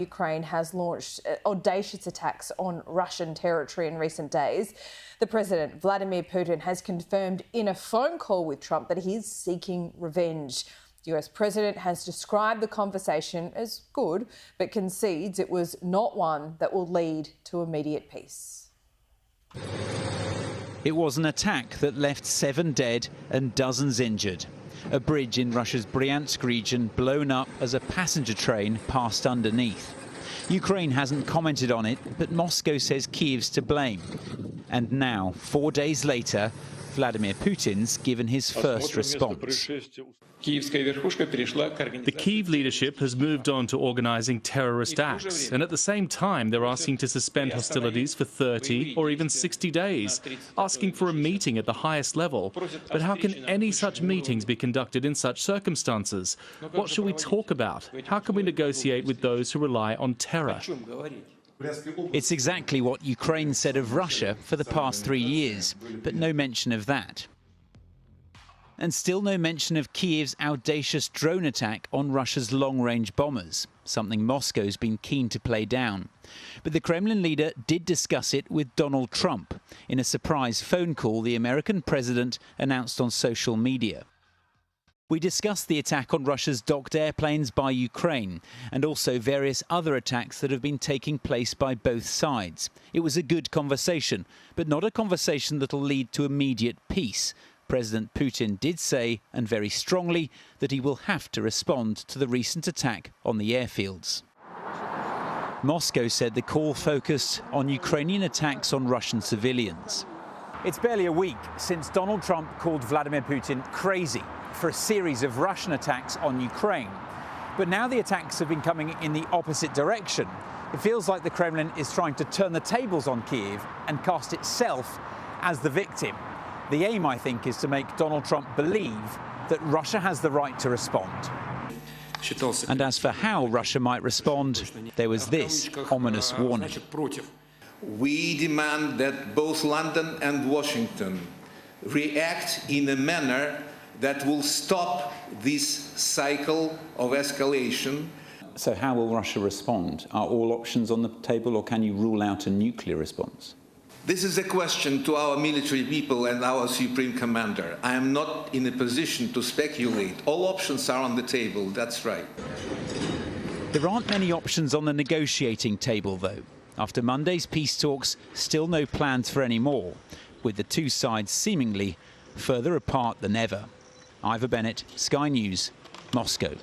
Ukraine has launched audacious attacks on Russian territory in recent days. The president, Vladimir Putin, has confirmed in a phone call with Trump that he is seeking revenge. The US president has described the conversation as good, but concedes it was not one that will lead to immediate peace. It was an attack that left 7 dead and dozens injured. A bridge in Russia's Bryansk region blown up as a passenger train passed underneath. Ukraine hasn't commented on it, but Moscow says Kyiv's to blame. And now, 4 days later, Vladimir Putin's given his first response. The Kyiv leadership has moved on to organising terrorist acts, and at the same time they're asking to suspend hostilities for 30 or even 60 days, asking for a meeting at the highest level. But how can any such meetings be conducted in such circumstances? What should we talk about? How can we negotiate with those who rely on terror? It's exactly what Ukraine said of Russia for the past 3 years, but no mention of that. And still no mention of Kyiv's audacious drone attack on Russia's long-range bombers, something Moscow's been keen to play down. But the Kremlin leader did discuss it with Donald Trump in a surprise phone call the American president announced on social media. We discussed the attack on Russia's docked airplanes by Ukraine and also various other attacks that have been taking place by both sides. It was a good conversation, but not a conversation that'll lead to immediate peace. President Putin did say, and very strongly, that he will have to respond to the recent attack on the airfields. Moscow said the call focused on Ukrainian attacks on Russian civilians. It's barely a week since Donald Trump called Vladimir Putin crazy for a series of Russian attacks on Ukraine. But now the attacks have been coming in the opposite direction. It feels like the Kremlin is trying to turn the tables on Kyiv and cast itself as the victim. The aim, I think, is to make Donald Trump believe that Russia has the right to respond. And as for how Russia might respond, there was this ominous warning. We demand that both London and Washington react in a manner that will stop this cycle of escalation. So how will Russia respond? Are all options on the table, or can you rule out a nuclear response? This is a question to our military people and our Supreme Commander. I am not in a position to speculate. All options are on the table, that's right. There aren't many options on the negotiating table, though. After Monday's peace talks, still no plans for any more, with the two sides seemingly further apart than ever. Ivor Bennett, Sky News, Moscow.